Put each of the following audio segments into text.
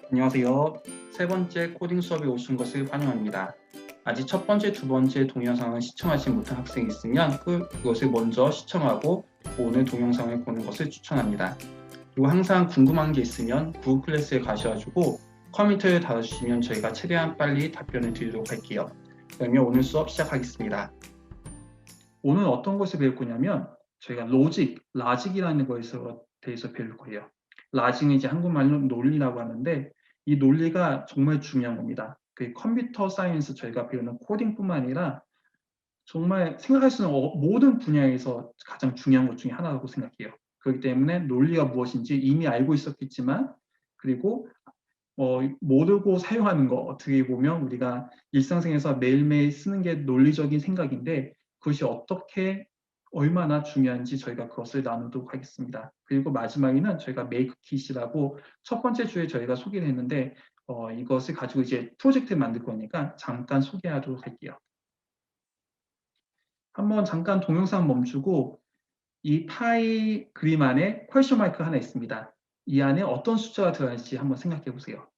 안녕하세요. 세 번째 코딩 수업에 오신 것을 환영합니다. 아직 첫 번째, 두 번째 동영상을 시청하지 못한 학생이 있으면 그것을 먼저 시청하고 오늘 동영상을 보는 것을 추천합니다. 그리고 항상 궁금한 게 있으면 구글 클래스에 가셔가지고 컴퓨터에 달아주시면 저희가 최대한 빨리 답변을 드리도록 할게요. 그러면 오늘 수업 시작하겠습니다. 오늘 어떤 것을 배울 거냐면 저희가 라직이라는 것에 대해서 배울 거예요. 라직은 이제 한국말로 논리라고 하는데 이 논리가 정말 중요한 겁니다. 그 컴퓨터 사이언스 저희가 배우는 코딩뿐만 아니라 정말 생각할 수 있는 모든 분야에서 가장 중요한 것 중에 하나라고 생각해요. 그렇기 때문에 논리가 무엇인지 이미 알고 있었겠지만 그리고 모르고 사용하는 거 어떻게 보면 우리가 일상생활에서 매일매일 쓰는 게 논리적인 생각인데 그것이 어떻게 얼마나 중요한지 저희가 그것을 나누도록 하겠습니다. 그리고 마지막에는 저희가 메이크킷이라고 첫 번째 주에 저희가 소개를 했는데 이것을 가지고 이제 프로젝트를 만들 거니까 잠깐 소개하도록 할게요. 한번 잠깐 동영상 멈추고 이 파이 그림 안에 퀘스천 마이크 하나 있습니다. 이 안에 어떤 숫자가 들어갈지 한번 생각해 보세요.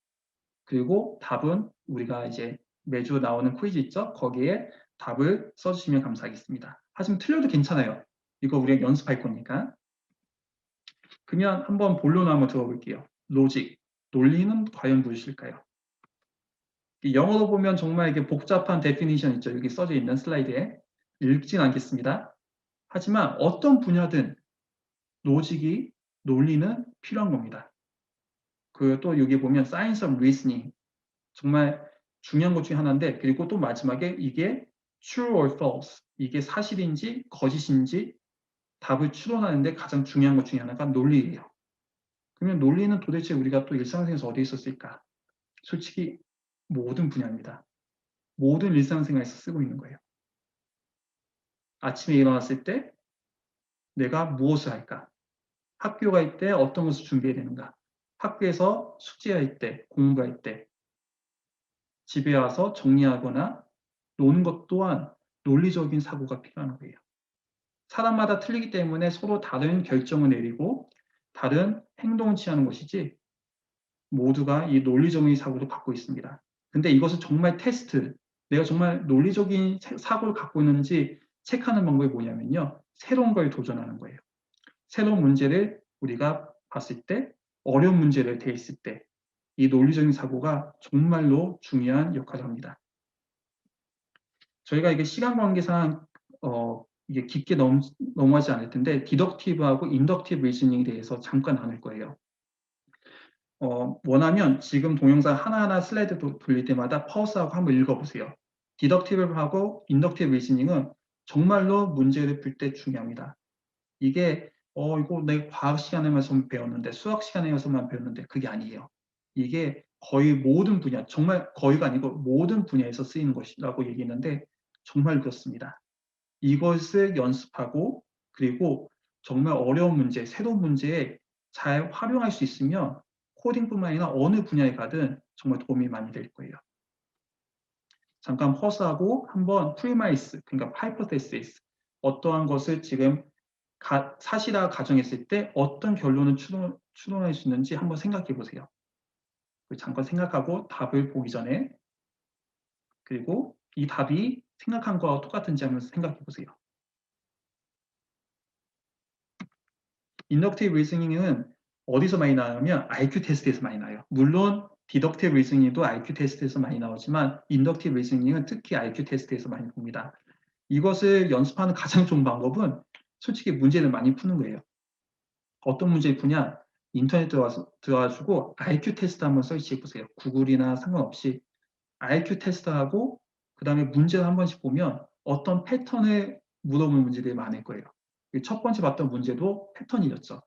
그리고 답은 우리가 이제 매주 나오는 퀴즈 있죠? 거기에 답을 써주시면 감사하겠습니다. 하지만 틀려도 괜찮아요. 이거 우리가 연습할 거니까. 그러면 한번 본론 한번 들어볼게요. 로직, 논리는 과연 무엇일까요? 영어로 보면 정말 이게 복잡한 데피니션 있죠? 여기 써져 있는 슬라이드에. 읽진 않겠습니다. 하지만 어떤 분야든 로직이, 논리는 필요한 겁니다. 그 또 여기 보면 science of reasoning 정말 중요한 것 중에 하나인데 그리고 또 마지막에 이게 true or false 이게 사실인지 거짓인지 답을 추론하는데 가장 중요한 것 중에 하나가 논리예요. 그러면 논리는 도대체 우리가 또 일상생활에서 어디에 썼을까? 솔직히 모든 분야입니다. 모든 일상생활에서 쓰고 있는 거예요. 아침에 일어났을 때 내가 무엇을 할까? 학교 갈 때 어떤 것을 준비해야 되는가? 학교에서 숙제할 때, 공부할 때, 집에 와서 정리하거나 노는 것 또한 논리적인 사고가 필요한 거예요. 사람마다 틀리기 때문에 서로 다른 결정을 내리고 다른 행동을 취하는 것이지 모두가 이 논리적인 사고를 갖고 있습니다. 근데 이것은 정말 테스트, 내가 정말 논리적인 사고를 갖고 있는지 체크하는 방법이 뭐냐면요. 새로운 걸 도전하는 거예요. 새로운 문제를 우리가 봤을 때, 어려운 문제를 대했을 때, 이 논리적인 사고가 정말로 중요한 역할을 합니다. 저희가 이게 시간 관계상 이게 깊게 넘어가지 않을 텐데 디덕티브하고 인덕티브 리즈닝에 대해서 잠깐 나눌 거예요. 원하면 지금 동영상 하나하나 슬라이드 돌릴 때마다 파우스하고 한번 읽어보세요. 디덕티브하고 인덕티브 리즈닝은 정말로 문제를 풀 때 중요합니다. 이게 이거 내 과학 시간에서만 배웠는데 수학 시간에서만 배웠는데 그게 아니에요. 이게 거의 모든 분야, 정말 거의가 아니고 모든 분야에서 쓰이는 것이라고 얘기했는데 정말 그렇습니다. 이것을 연습하고 그리고 정말 어려운 문제, 새로운 문제에 잘 활용할 수 있으면 코딩뿐만 아니라 어느 분야에 가든 정말 도움이 많이 될 거예요. 잠깐 퍼스하고 한번 프리마이스, 그러니까 하이포테시스, 어떠한 것을 지금 사실화 가정했을 때 어떤 결론을 추론할 수 있는지 한번 생각해 보세요. 잠깐 생각하고 답을 보기 전에 그리고 이 답이 생각한 거와 똑같은지 한번 생각해 보세요. 인덕티브 리즈닝은 어디서 많이 나오냐면 IQ 테스트에서 많이 나와요. 물론 디덕티브 리즈닝도 IQ 테스트에서 많이 나오지만 인덕티브 리즈닝은 특히 IQ 테스트에서 많이 봅니다. 이것을 연습하는 가장 좋은 방법은 솔직히 문제를 많이 푸는 거예요. 어떤 문제를 푸냐? 인터넷 들어가지고 IQ 테스트 한번 설치해 보세요. 구글이나 상관없이 IQ 테스트하고 그 다음에 문제를 한 번씩 보면 어떤 패턴을 물어보는 문제들이 많을 거예요. 첫 번째 봤던 문제도 패턴이었죠.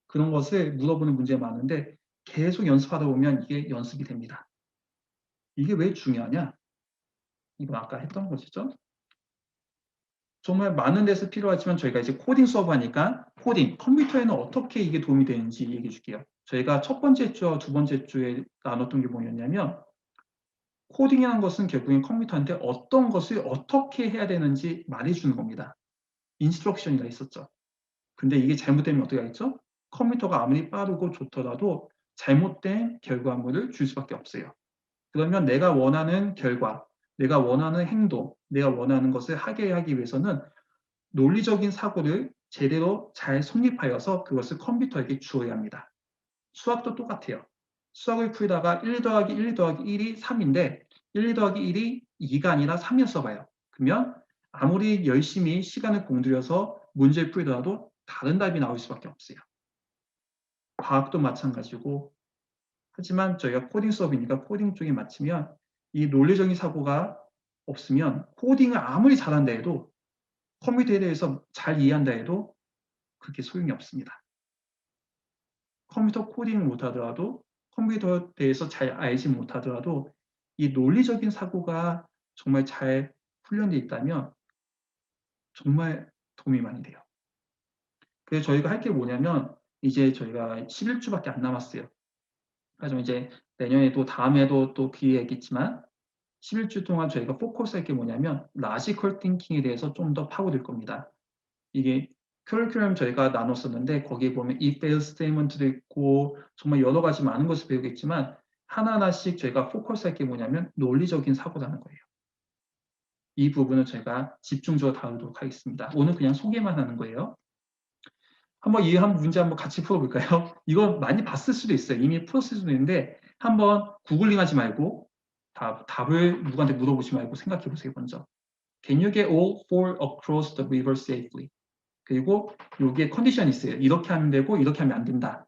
그런 것을 물어보는 문제가 많은데 계속 연습하다 보면 이게 연습이 됩니다. 이게 왜 중요하냐? 이거 아까 했던 것이죠. 정말 많은 데서 필요하지만 저희가 이제 코딩 수업하니까 코딩, 컴퓨터에는 어떻게 이게 도움이 되는지 얘기해 줄게요. 저희가 첫 번째 주와 두 번째 주에 나눴던 게 뭐였냐면 코딩이라는 것은 결국엔 컴퓨터한테 어떤 것을 어떻게 해야 되는지 말해주는 겁니다. 인스트럭션이가 있었죠. 근데 이게 잘못되면 어떻게 하겠죠? 컴퓨터가 아무리 빠르고 좋더라도 잘못된 결과물을 줄 수밖에 없어요. 그러면 내가 원하는 결과, 내가 원하는 행동, 내가 원하는 것을 하게 하기 위해서는 논리적인 사고를 제대로 잘 성립하여서 그것을 컴퓨터에게 주어야 합니다. 수학도 똑같아요. 수학을 풀다가 1 더하기 1 더하기 1이 3인데 1 더하기 1이 2가 아니라 3이었어 봐요. 그러면 아무리 열심히 시간을 공들여서 문제를 풀더라도 다른 답이 나올 수밖에 없어요. 과학도 마찬가지고, 하지만 저희가 코딩 수업이니까 코딩 쪽에 맞추면 이 논리적인 사고가 없으면 코딩을 아무리 잘한다 해도, 컴퓨터에 대해서 잘 이해한다 해도 그렇게 소용이 없습니다. 컴퓨터 코딩을 못하더라도, 컴퓨터에 대해서 잘 알지 못하더라도 이 논리적인 사고가 정말 잘 훈련되어 있다면 정말 도움이 많이 돼요. 그래서 저희가 할 게 뭐냐면, 이제 저희가 11주밖에 안 남았어요. 그래서 이제 내년에도 다음에도 또 기회겠지만 11주 동안 저희가 포커스할 게 뭐냐면 라지컬 띵킹에 대해서 좀 더 파고들 겁니다. 이게 커리큘럼 저희가 나눴었는데 거기에 보면 if else statement도 있고 정말 여러 가지 많은 것을 배우겠지만 하나하나씩 저희가 포커스할 게 뭐냐면 논리적인 사고라는 거예요. 이 부분을 저희가 집중적으로 다루도록 하겠습니다. 오늘 그냥 소개만 하는 거예요. 한번 이 문제 한번 같이 풀어볼까요? 이거 많이 봤을 수도 있어요. 이미 풀었을 수도 있는데 한번 구글링 하지 말고 답을 누구한테 물어보지 말고 생각해 보세요. 먼저. Can you get all four across the river safely? 그리고 여기에 컨디션이 있어요. 이렇게 하면 되고 이렇게 하면 안 된다.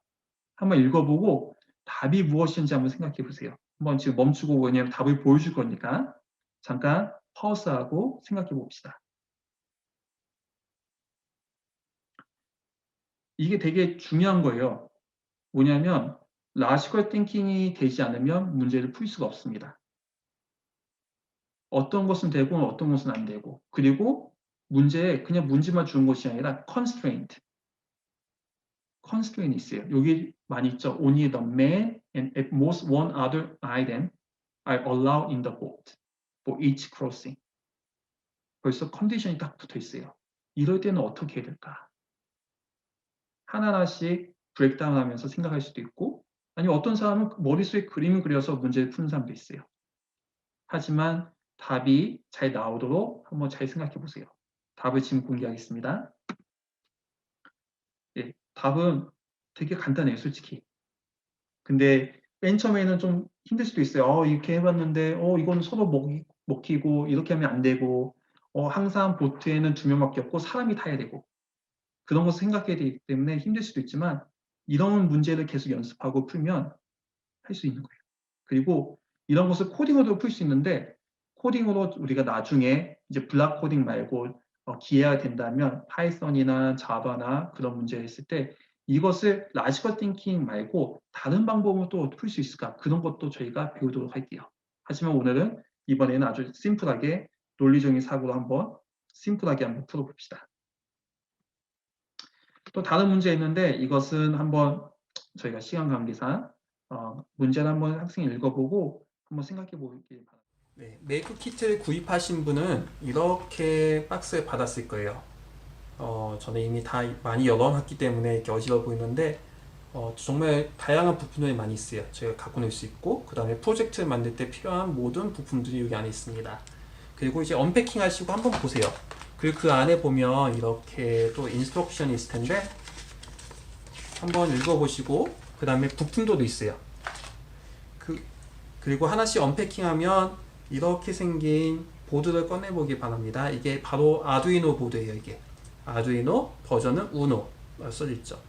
한번 읽어보고 답이 무엇인지 한번 생각해 보세요. 한번 지금 멈추고 왜냐면 답을 보여줄 거니까 잠깐 파우스하고 생각해 봅시다. 이게 되게 중요한 거예요. 뭐냐면 라지컬 띵킹이 되지 않으면 문제를 풀 수가 없습니다. 어떤 것은 되고 어떤 것은 안 되고, 그리고 문제에 그냥 문제만 주는 것이 아니라 constraint 있어요. 여기 많이 있죠. Only the man and at most one other item are allowed in the boat for each crossing. 벌써 컨디션이 딱 붙어 있어요. 이럴 때는 어떻게 해야 될까? 하나하나씩 브레이크다운 하면서 생각할 수도 있고, 아니면 어떤 사람은 머릿속에 그림을 그려서 문제를 푸는 사람도 있어요. 하지만 답이 잘 나오도록 한번 잘 생각해 보세요. 답을 지금 공개하겠습니다. 예, 답은 되게 간단해요, 솔직히. 근데 맨 처음에는 좀 힘들 수도 있어요. 이렇게 해봤는데, 이건 서로 먹히고, 이렇게 하면 안 되고, 항상 보트에는 2명밖에 없고, 사람이 타야 되고, 그런 것을 생각해야 되기 때문에 힘들 수도 있지만, 이런 문제를 계속 연습하고 풀면 할 수 있는 거예요. 그리고 이런 것을 코딩으로 풀 수 있는데, 코딩으로 우리가 나중에 이제 블락 코딩 말고 기회가 된다면 파이썬이나 자바나 그런 문제를 했을 때 이것을 라지컬 띵킹 말고 다른 방법으로 또 풀 수 있을까? 그런 것도 저희가 배우도록 할게요. 하지만 오늘은 이번에는 아주 심플하게 논리적인 사고로 한번 심플하게 한번 풀어봅시다. 또 다른 문제 있는데 이것은 한번 저희가 시간 관계상 문제를 한번 학생이 읽어보고 한번 생각해 보길 바랍니다. 네, 메이크 키트를 구입하신 분은 이렇게 박스에 받았을 거예요. 저는 이미 다 많이 열어놨기 때문에 이렇게 어지러워 보이는데 정말 다양한 부품들이 많이 있어요. 제가 갖고 낼 수 있고, 그 다음에 프로젝트를 만들 때 필요한 모든 부품들이 여기 안에 있습니다. 그리고 이제 언패킹 하시고 한번 보세요. 그리고 그 안에 보면 이렇게 또 인스트럭션이 있을 텐데 한번 읽어보시고, 그 다음에 부품도도 있어요. 그리고 하나씩 언패킹하면 이렇게 생긴 보드를 꺼내보기 바랍니다. 이게 바로 아두이노 보드예요. 이게 아두이노 버전은 우노 써져있죠.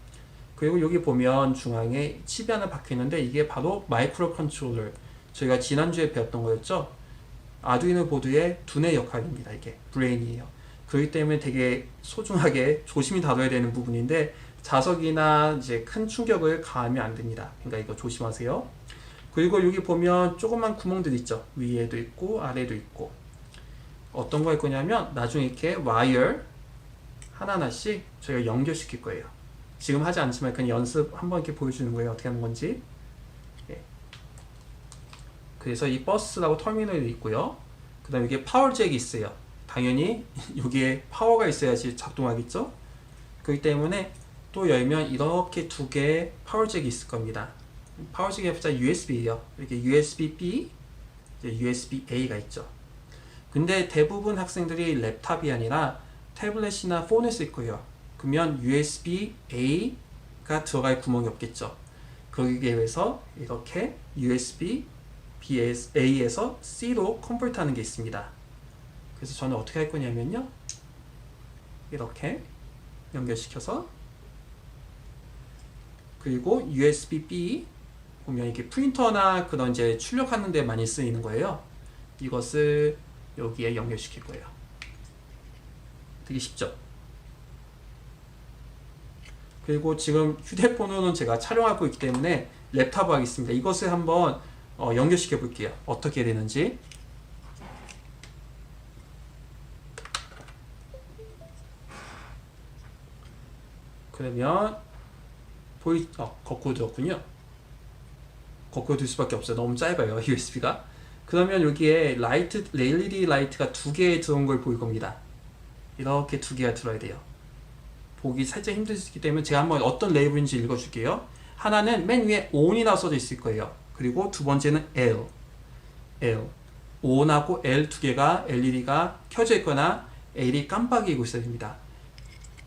그리고 여기 보면 중앙에 칩이 하나 박혀있는데 이게 바로 마이크로 컨트롤러, 저희가 지난주에 배웠던 거였죠. 아두이노 보드의 두뇌 역할입니다. 이게 브레인이에요. 그렇기 때문에 되게 소중하게 조심히 다뤄야 되는 부분인데 자석이나 이제 큰 충격을 가하면 안 됩니다. 그러니까 이거 조심하세요. 그리고 여기 보면 조그만 구멍들 있죠. 위에도 있고 아래도 있고. 어떤 거 할 거냐면 나중에 이렇게 와이어 하나하나씩 저희가 연결시킬 거예요. 지금 하지 않지만 그냥 연습 한번 이렇게 보여주는 거예요. 어떻게 하는 건지. 예. 그래서 이 버스라고 터미널이 있고요. 그 다음에 이게 파워잭이 있어요. 당연히 여기에 파워가 있어야지 작동하겠죠. 그렇기 때문에 또 열면 이렇게 2개의 파워잭이 있을 겁니다. 파워식의 합자 USB예요. 이렇게 USB-B, USB-A가 있죠. 근데 대부분 학생들이 랩탑이 아니라 태블릿이나 폰을 쓸 거예요. 그러면 USB-A가 들어갈 구멍이 없겠죠. 거기에 위해서 이렇게 USB-A에서 C로 컨버트 하는 게 있습니다. 그래서 저는 어떻게 할 거냐면요. 이렇게 연결시켜서, 그리고 USB-B 보면 이게 프린터나 그런 이제 출력하는 데 많이 쓰이는 거예요. 이것을 여기에 연결시킬 거예요. 되게 쉽죠? 그리고 지금 휴대폰으로는 제가 촬영하고 있기 때문에 랩탑을 하겠습니다. 이것을 한번 연결시켜 볼게요. 어떻게 되는지. 그러면 거꾸로 들었군요. 거꾸로 들 수밖에 없어요. 너무 짧아요, USB가. 그러면 여기에 LED 라이트가 2개 들어온 걸 보일 겁니다. 이렇게 2개가 들어야 돼요. 보기 살짝 힘들기 때문에 제가 한번 어떤 레이블인지 읽어줄게요. 하나는 맨 위에 ON이라고 써져 있을 거예요. 그리고 두 번째는 L. ON하고 L 2개가 LED가 켜져 있거나 L이 깜빡이고 있어야 됩니다.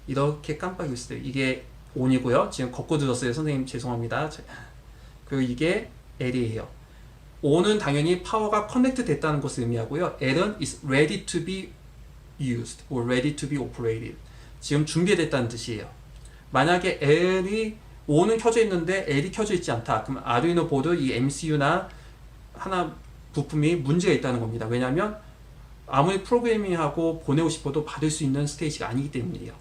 이렇게 깜빡이고 있어요. 이게 ON이고요. 지금 거꾸로 들었어요. 선생님 죄송합니다. 그리고 이게 L이에요. O는 당연히 파워가 커넥트 됐다는 것을 의미하고요. L은 is ready to be used or ready to be operated. 지금 준비됐다는 뜻이에요. 만약에 O는 켜져 있는데 L이 켜져 있지 않다. 그럼 아두이노 보드 이 MCU나 하나 부품이 문제가 있다는 겁니다. 왜냐하면 아무리 프로그래밍하고 보내고 싶어도 받을 수 있는 스테이지가 아니기 때문이에요.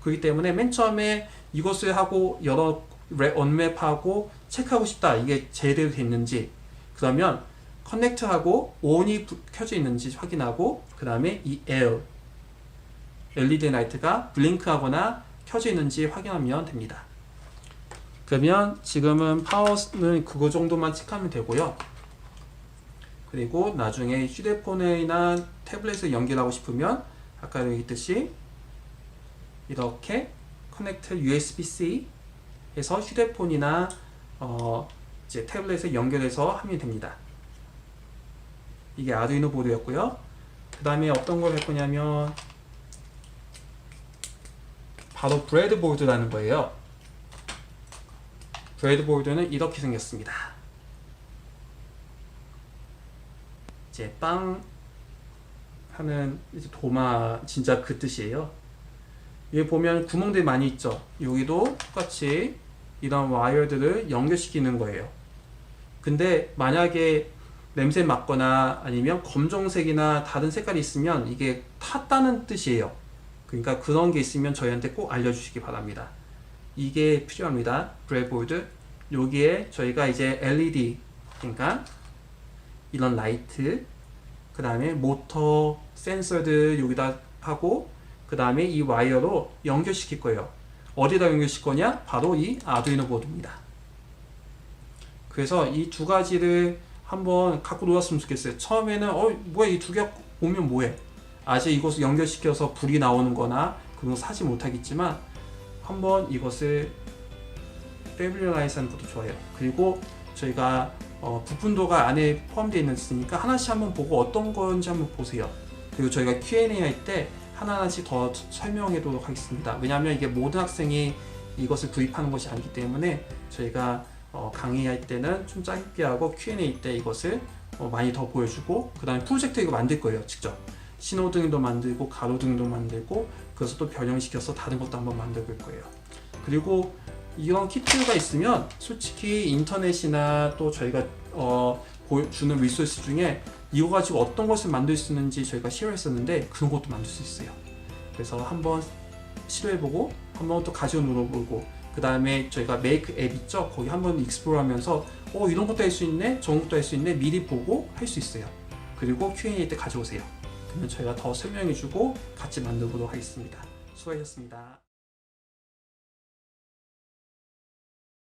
그렇기 때문에 맨 처음에 이것을 하고 여러 언맵하고 체크하고 싶다. 이게 제대로 됐는지. 그러면 커넥트하고 ON이 켜져 있는지 확인하고 그 다음에 이 LED 라이트가 블링크하거나 켜져 있는지 확인하면 됩니다. 그러면 지금은 파워는 그거 정도만 체크하면 되고요. 그리고 나중에 휴대폰이나 태블릿을 연결하고 싶으면 아까 여기 있듯이 이렇게 커넥트 USB-C 해서 휴대폰이나 이제 태블릿에 연결해서 하면 됩니다. 이게 아두이노 보드였고요. 그 다음에 어떤 걸 할 거냐면 바로 브레드보드라는 거예요. 브레드보드는 이렇게 생겼습니다. 이제 빵 하는 이제 도마 진짜 그 뜻이에요. 여기 보면 구멍들이 많이 있죠. 여기도 똑같이 이런 와이어들을 연결시키는 거예요. 근데 만약에 냄새 맡거나 아니면 검정색이나 다른 색깔이 있으면 이게 탔다는 뜻이에요. 그러니까 그런 게 있으면 저희한테 꼭 알려주시기 바랍니다. 이게 필요합니다. 브레드보드. 여기에 저희가 이제 LED, 그러니까 이런 라이트, 그 다음에 모터, 센서들 여기다 하고 그 다음에 이 와이어로 연결시킬 거예요. 어디다 연결시킬 거냐? 바로 이 아두이노 보드입니다. 그래서 이 두 가지를 한번 갖고 놀았으면 좋겠어요. 처음에는 뭐야 이 두 개 오면 뭐해? 아직 이것을 연결시켜서 불이 나오는 거나 그런 거 사지 못하겠지만 한번 이것을 패밀리라이즈 하는 것도 좋아요. 그리고 저희가 부품도가 안에 포함되어 있으니까 하나씩 한번 보고 어떤 건지 한번 보세요. 그리고 저희가 Q&A 할 때 하나하나씩 더 설명해도록 하겠습니다. 왜냐하면 이게 모든 학생이 이것을 구입하는 것이 아니기 때문에 저희가 강의할 때는 좀 짧게 하고 Q&A 때 이것을 많이 더 보여주고 그 다음에 프로젝트 이거 만들 거예요. 직접 신호등도 만들고 가로등도 만들고 그래서 또 변형시켜서 다른 것도 한번 만들어 볼 거예요. 그리고 이런 키트가 있으면 솔직히 인터넷이나 또 저희가 주는 리소스 중에 이거 가지고 어떤 것을 만들 수 있는지 저희가 시도했었는데 그런 것도 만들 수 있어요. 그래서 한번 시도해보고 한번 또 가지고 놀아보고 그 다음에 저희가 메이크 앱 있죠? 거기 한번 익스플로어 하면서 이런 것도 할 수 있네? 저런 것도 할 수 있네? 미리 보고 할 수 있어요. 그리고 Q&A 때 가져오세요. 그러면 저희가 더 설명해주고 같이 만들도록 하겠습니다. 수고하셨습니다.